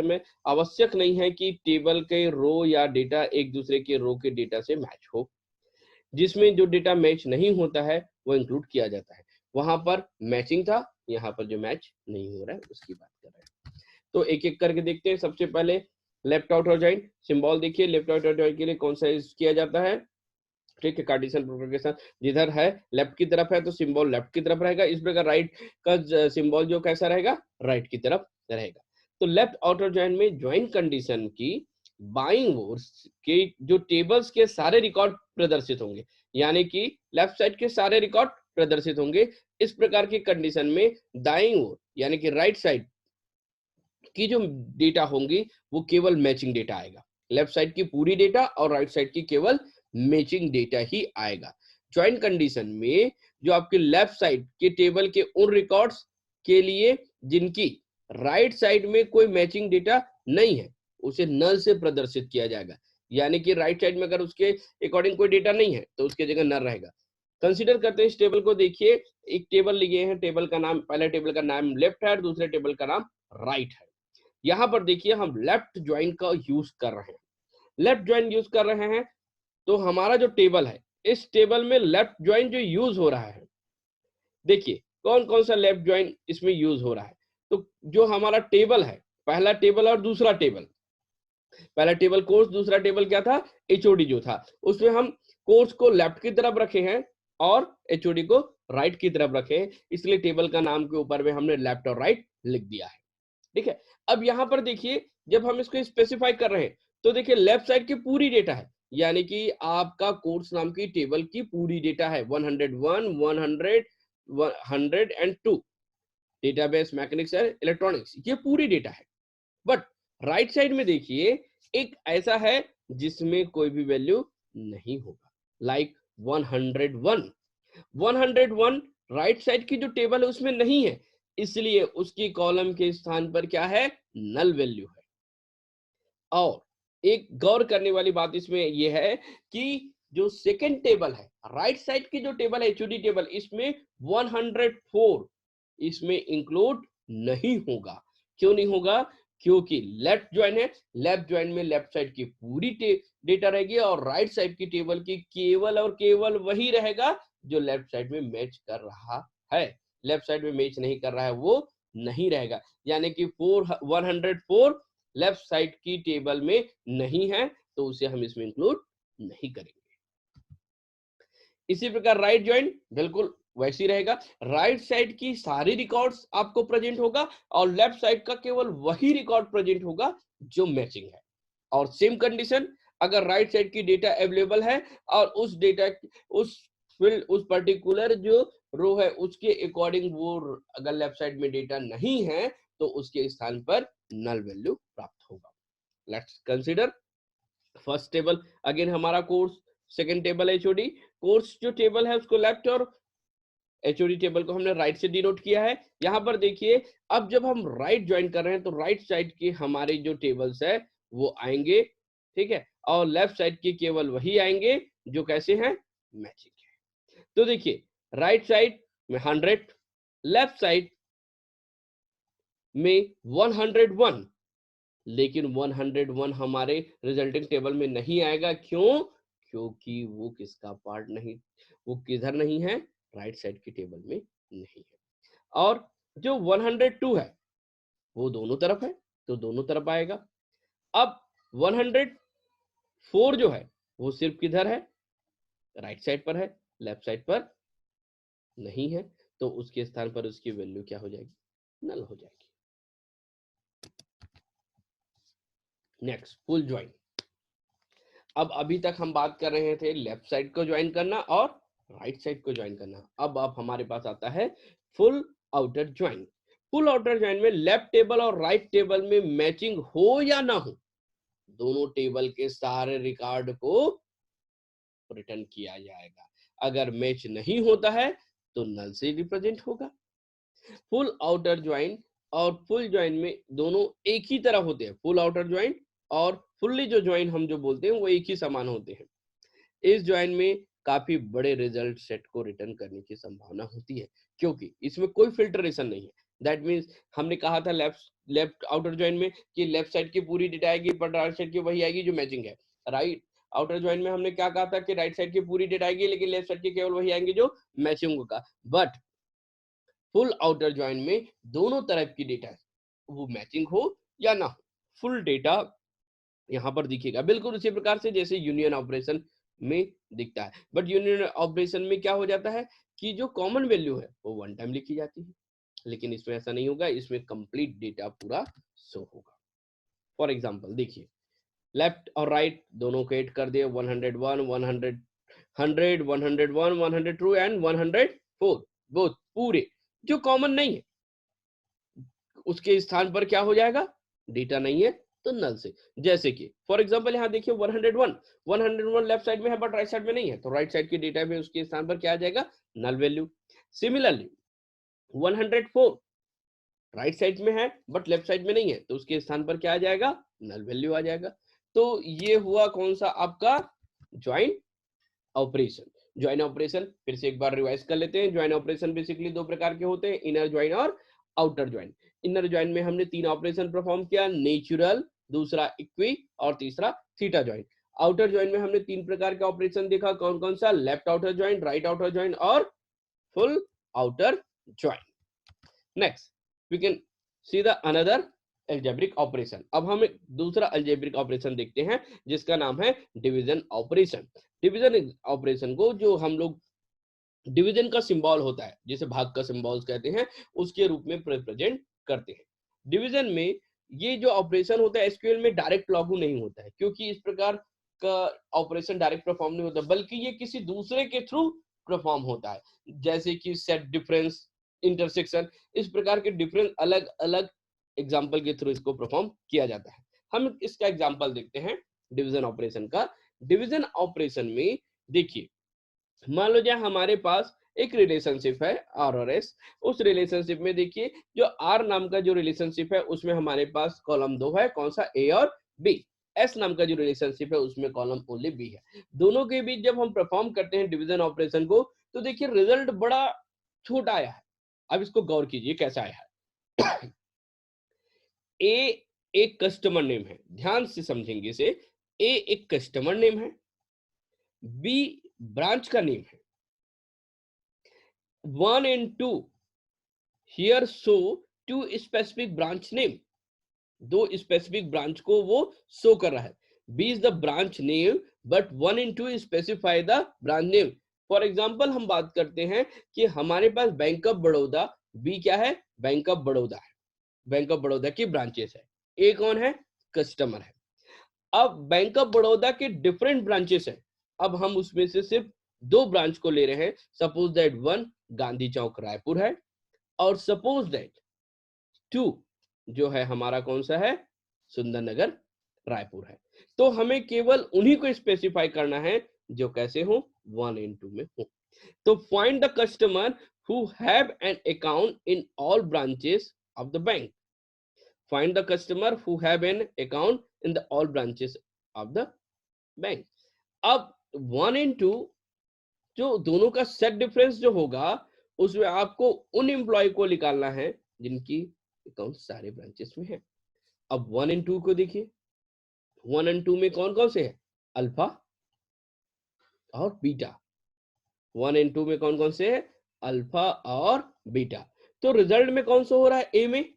में आवश्यक नहीं है कि टेबल के रो या डेटा एक दूसरे के रो के डेटा से मैच हो। जिसमें जो डेटा मैच नहीं होता है वो इंक्लूड किया जाता है। वहां पर मैचिंग था, यहाँ पर जो मैच नहीं हो रहा है उसकी बात कर रहे हैं। तो एक एक करके देखते हैं। सबसे पहले लेफ्ट आउट और जॉइंट सिंबल देखिए। लेफ्ट आउट और जॉइंट के लिए कौन सा यूज किया जाता है? ठीक है, कार्टेशियन प्रोपगेशन जिधर है लेफ्ट की तरफ है तो सिंबल लेफ्ट की तरफ रहेगा। इस प्रकार राइट का सिंबल जो कैसा रहेगा? राइट की तरफ रहेगा। तो लेफ्ट आउटर जॉइन में ज्वाइन कंडीशन की बाईं ओर के जो टेबल्स के सारे रिकॉर्ड प्रदर्शित होंगे, यानी कि लेफ्ट साइड के सारे रिकॉर्ड प्रदर्शित होंगे। इस प्रकार की कंडीशन में दाईं ओर यानी कि राइट साइड की जो डेटा होंगी वो केवल मैचिंग डेटा आएगा। लेफ्ट साइड की पूरी डेटा और राइट साइड की केवल मैचिंग डेटा ही आएगा। ज्वाइंट कंडीशन में जो आपके लेफ्ट साइड के टेबल के उन रिकॉर्ड्स के लिए जिनकी राइट साइड में कोई मैचिंग डेटा नहीं है उसे नल से प्रदर्शित किया जाएगा। यानी कि राइट साइड में अगर उसके अकॉर्डिंग कोई डेटा नहीं है तो उसके जगह नल रहेगा। कंसीडर करते हैं इस टेबल को। देखिए एक टेबल लिए हैं, टेबल का नाम, पहले टेबल का नाम लेफ्ट है और दूसरे टेबल का नाम राइट है। यहाँ पर देखिए हम लेफ्ट ज्वाइन का यूज कर रहे हैं। लेफ्ट ज्वाइन यूज कर रहे हैं तो हमारा जो टेबल है इस टेबल में लेफ्ट ज्वाइन जो यूज हो रहा है, देखिए कौन कौन सा लेफ्ट ज्वाइन इसमें यूज हो रहा है। तो जो हमारा टेबल है, पहला टेबल और दूसरा टेबल, पहला टेबल कोर्स, दूसरा टेबल क्या था? एचओडी जो था। उसमें हम कोर्स को लेफ्ट की तरफ रखे हैं और एचओडी को राइट की तरफ रखे हैं, इसलिए टेबल का नाम के ऊपर में हमने लेफ्ट और राइट लिख दिया है। ठीक है, अब यहां पर देखिए जब हम इसको स्पेसिफाई कर रहे हैं तो देखिए लेफ्ट साइड की पूरी डेटा है, यानी कि आपका कोर्स नाम की टेबल की पूरी डेटा है 101, 100, 102 डेटाबेस मैकेनिक्स एंड इलेक्ट्रॉनिक्स, ये पूरी डेटा है। बट राइट साइड में देखिए एक ऐसा है जिसमें कोई भी वैल्यू नहीं होगा, लाइक 101। 101 राइट साइड की जो टेबल है उसमें नहीं है, इसलिए उसकी कॉलम के स्थान पर क्या है? नल वैल्यू है। और एक गौर करने वाली बात इसमें यह है कि जो सेकंड टेबल है, राइट साइड की जो टेबल है एचओडी टेबल, इसमें 104 इसमें इंक्लूड नहीं होगा। क्यों नहीं होगा? क्योंकि लेफ्ट ज्वाइन है, लेफ्ट ज्वाइन में लेफ्ट साइड की पूरी डेटा रहेगी और राइट साइड की टेबल की केवल और केवल वही रहेगा जो लेफ्ट साइड में मैच कर रहा है। लेफ्ट साइड में मैच नहीं कर रहा है वो नहीं रहेगा, यानी कि 104 लेफ्ट साइड की टेबल में नहीं है तो उसे हम इसमें इंक्लूड नहीं करेंगे। इसी प्रकार राइट ज्वाइन बिल्कुल वैसे ही रहेगा। राइट साइड की सारी रिकॉर्ड्स आपको प्रेजेंट होगा और लेफ्ट साइड का केवल वही रिकॉर्ड प्रेजेंट होगा जो मैचिंग है। और सेम कंडीशन, अगर राइट साइड की डेटा अवेलेबल है और उस डेटा उस फील्ड उस पर्टिकुलर जो रो है उसके अकॉर्डिंग वो अगर लेफ्ट साइड में डेटा नहीं है तो उसके स्थान पर नल वैल्यू प्राप्त होगा। Let's consider first table, again हमारा course, second table HOD. Course जो टेबल है उसको लेफ्ट और एचओडी टेबल को हमने राइट से डिनोट किया है। यहां पर देखिए अब जब हम राइट ज्वाइन कर रहे हैं तो राइट साइड के हमारे जो टेबल्स है वो आएंगे, ठीक है, और लेफ्ट साइड के केवल वही आएंगे जो कैसे हैं? मैचिंग है। तो देखिए राइट साइड में 100, लेफ्ट साइड में 101, लेकिन 101 हमारे रिजल्टिंग टेबल में नहीं आएगा। क्यों? क्योंकि वो किसका पार्ट नहीं, वो किधर नहीं है? राइट साइड की टेबल में नहीं है। और जो 102 है वो दोनों तरफ है तो दोनों तरफ आएगा। अब 104 जो है वो सिर्फ किधर है? राइट साइड पर है, लेफ्ट साइड पर नहीं है, तो उसके स्थान पर उसकी वैल्यू क्या हो जाएगी? नल हो जाएगी। Next full join. अब अभी तक हम बात कर रहे थे लेफ्ट साइड को ज्वाइन करना और राइट साइड को ज्वाइन करना। अब हमारे पास आता है full outer join. Full outer join में लेफ्ट टेबल और राइट टेबल में मैचिंग हो या ना हो, दोनों टेबल के सारे रिकॉर्ड को रिटर्न किया जाएगा। अगर मैच नहीं होता है तो नल से रिप्रेजेंट होगा। फुल आउटर ज्वाइन और फुल ज्वाइन में दोनों एक ही तरह होते हैं। फुल आउटर ज्वाइन और फुल्ली जो ज्वाइन हम जो बोलते हैं वो एक ही समान होते हैं। इस ज्वाइन में काफी बड़े रिजल्ट सेट को रिटर्न करने की संभावना होती है क्योंकि इसमें कोई फिल्टरेशन नहीं है। दैट मीन्स हमने कहा था लेफ्ट आउटर ज्वाइन में कि लेफ्ट साइड की पूरी डेटा आएगी पर राइट साइड की वही आएगी जो मैचिंग है। राइट आउटर ज्वाइन में हमने क्या कहा था कि राइट साइड की पूरी डेटा आएगी लेकिन लेफ्ट साइड की केवल वही आएंगे जो मैचिंग होगा। बट फुल आउटर ज्वाइन में दोनों तरफ की डेटा वो मैचिंग हो या ना हो, फुल डेटा यहाँ पर दिखेगा बिल्कुल उसी प्रकार से जैसे यूनियन ऑपरेशन में दिखता है। बट यूनियन ऑपरेशन में क्या हो जाता है कि जो कॉमन वैल्यू है वो वन टाइम लिखी जाती है, लेकिन इसमें ऐसा नहीं होगा, इसमें कंप्लीट डेटा पूरा शो होगा। फॉर एग्जांपल देखिए, लेफ्ट और राइट दोनों को ऐड कर दिए 101 100 100 101 102 एंड 104 बोथ पूरे जो कॉमन नहीं है उसके स्थान पर क्या हो जाएगा, डेटा नहीं है तो नल से। जैसे कि फॉर एग्जांपल यहाँ देखिए 101 लेफ्ट साइड में है बट राइट साइड में नहीं है तो राइट साइड की डेटा में उसके स्थान पर क्या आ जाएगा, null value. Similarly 104 right side में है बट लेफ्ट साइड में नहीं है तो उसके स्थान पर क्या आ जाएगा, नल वैल्यू आ जाएगा। तो ये हुआ कौन सा आपका ज्वाइन ऑपरेशन। ज्वाइन ऑपरेशन फिर से एक बार रिवाइज कर लेते हैं। ज्वाइन ऑपरेशन बेसिकली दो प्रकार के होते हैं, इनर ज्वाइन और आउटर ज्वाइन। इनर ज्वाइन में हमने तीन ऑपरेशन परफॉर्म किया, नेचुरल, दूसरा इक्वी और तीसरा थीटा ज्वाइन। आउटर ज्वाइन में हमने तीन प्रकार के ऑपरेशन देखा, कौन कौन सा, left outer join, right outer join और full outer join. Next we can see the another algebraic operation. अब हम एक दूसरा अलजेब्रिक ऑपरेशन देखते हैं जिसका नाम है डिवीजन ऑपरेशन। डिवीजन ऑपरेशन को जो हम लोग डिवीजन का सिंबल होता है जिसे भाग का सिंबल कहते हैं उसके रूप में रिप्रेजेंट करते हैं। डिवीजन में ये जो ऑपरेशन होता है एसक्यूएल में डायरेक्ट लागू नहीं होता है क्योंकि इस प्रकार का ऑपरेशन डायरेक्ट परफॉर्म नहीं होता बल्कि ये किसी दूसरे के थ्रू परफॉर्म होता है, जैसे कि सेट डिफरेंस, इंटरसेक्शन, इस प्रकार के डिफरेंस अलग अलग एग्जांपल के थ्रू इसको परफॉर्म किया जाता है। हम इसका एग्जांपल देखते हैं डिवीजन ऑपरेशन का। डिवीजन ऑपरेशन में देखिए, मान लो जाए हमारे पास एक रिलेशनशिप है आर और एस। उस रिलेशनशिप में देखिए जो आर नाम का जो रिलेशनशिप है उसमें हमारे पास कॉलम दो है, कौन सा, ए और बी। एस नाम का जो रिलेशनशिप है उसमें कॉलम ओनली बी है। दोनों के बीच जब हम परफॉर्म करते हैं डिवीजन ऑपरेशन को तो देखिए रिजल्ट बड़ा छोटा आया है। अब इसको गौर कीजिए कैसा आया है। ए एक कस्टमर नेम है, ध्यान से समझेंगे इसे। ए एक कस्टमर नेम है, बी ब्रांच का नेम है, 1 and 2 here show two specific branch name, दो स्पेसिफिक ब्रांच को वो शो कर रहा है। B is the branch name but 1 and 2 specify the branch name. For example हम बात करते हैं कि हमारे पास बैंक ऑफ बड़ौदा, बी क्या है, बैंक ऑफ बड़ौदा है, बैंक ऑफ बड़ौदा की ब्रांचेस है, ए कौन है, कस्टमर है। अब बैंक ऑफ बड़ौदा के डिफरेंट ब्रांचेस है, अब हम उसमें से सिर्फ दो ब्रांच को ले रहे हैं। सपोज दैट वन गांधी चौक रायपुर है और सपोज दैट टू जो है हमारा कौन सा है, सुंदर नगर रायपुर है। तो हमें केवल उन्हीं को स्पेसिफाई करना है जो कैसे हो, 1 and 2 में हो। तो find the customer who have an account in all branches of the bank. Find the customer who have an account in the all branches of the bank. अब 1 and 2 जो दोनों का सेट डिफरेंस जो होगा उसमें आपको उन एम्प्लॉय को निकालना है जिनकी अकाउंट सारे ब्रांचेस में है। अब 1 and 2 को देखिए, 1 and 2 में कौन कौन से है, अल्फा और बीटा। 1 and 2 में कौन कौन से है, अल्फा और बीटा। तो रिजल्ट में कौन सा हो रहा है, ए में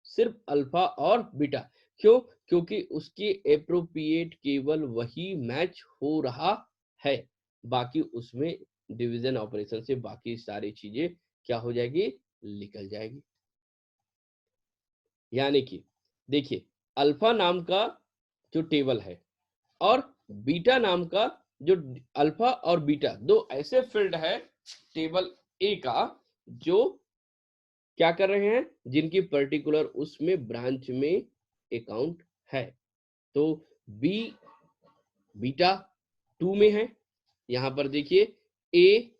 सिर्फ अल्फा और बीटा। क्यों, क्योंकि उसकी एप्रोप्रिएट केवल वही मैच हो रहा है, बाकी उसमें डिवीजन ऑपरेशन से बाकी सारी चीजें क्या हो जाएगी, निकल जाएगी। यानी कि देखिए अल्फा नाम का जो टेबल है और बीटा नाम का जो, अल्फा और बीटा दो ऐसे फील्ड है टेबल ए का जो क्या कर रहे हैं, जिनकी पर्टिकुलर उसमें ब्रांच में अकाउंट है। तो बी बीटा 2 में है, यहां पर देखिए ए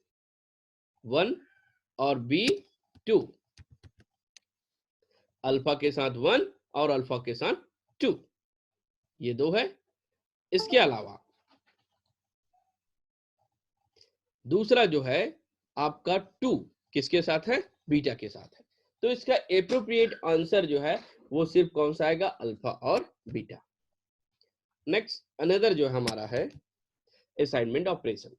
1 और बी 2, अल्फा के साथ 1 और अल्फा के साथ 2, ये दो है। इसके अलावा दूसरा जो है आपका 2 किसके साथ है, बीटा के साथ है। तो इसका एप्रोप्रिएट आंसर जो है वो सिर्फ कौन सा आएगा, अल्फा और बीटा। नेक्स्ट अनदर जो हमारा है असाइनमेंट ऑपरेशन।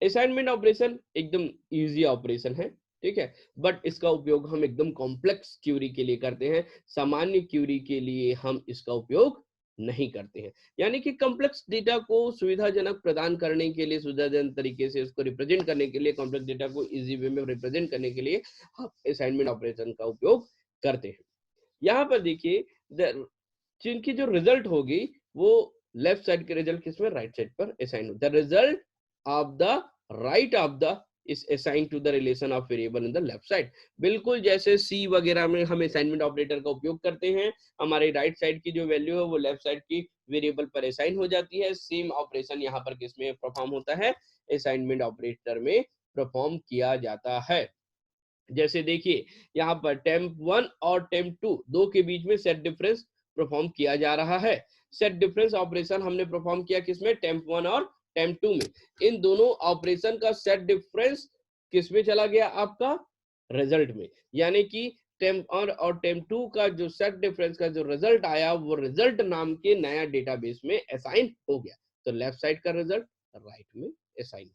असाइनमेंट ऑपरेशन एकदम इजी ऑपरेशन है, ठीक है, बट इसका उपयोग हम एकदम कॉम्प्लेक्स क्यूरी के लिए करते हैं, सामान्य क्यूरी के लिए हम इसका उपयोग नहीं करते हैं। यानी कि कॉम्प्लेक्स डेटा को सुविधाजनक प्रदान करने के लिए, सुविधाजनक तरीके से उसको रिप्रेजेंट करने के लिए, कॉम्प्लेक्स डेटा को इजी वे में रिप्रेजेंट करने के लिए हम असाइनमेंट ऑपरेशन का उपयोग करते हैं। यहाँ पर देखिए जिनकी जो रिजल्ट होगी वो लेफ्ट साइड के रिजल्ट किसमें, राइट साइड पर असाइन होता है। The result of the right of the is assigned to the relation of variable in the left side। बिल्कुल जैसे सी वगैरह में हम असाइनमेंट ऑपरेटर का उपयोग करते हैं, हमारे राइट साइड की जो वैल्यू है वो लेफ्ट साइड की वेरिएबल पर असाइन हो जाती है। सेम ऑपरेशन यहाँ पर किसमें परफॉर्म होता है, असाइनमेंट ऑपरेटर में परफॉर्म किया जाता है। जैसे देखिए यहाँ पर temp1 और temp2 दो के बीच में सेट डिफरेंस परफॉर्म किया जा रहा है। सेट डिफरेंस ऑपरेशन हमने परफॉर्म किया किसमें, temp1 और temp2 में। इन दोनों ऑपरेशन का सेट डिफरेंस किसमें चला गया, आपका रिजल्ट में। यानी कि temp1 और temp2 का जो सेट डिफरेंस का जो रिजल्ट आया वो रिजल्ट नाम के नया डेटाबेस में असाइन हो गया। तो लेफ्ट साइड का रिजल्ट राइट में असाइन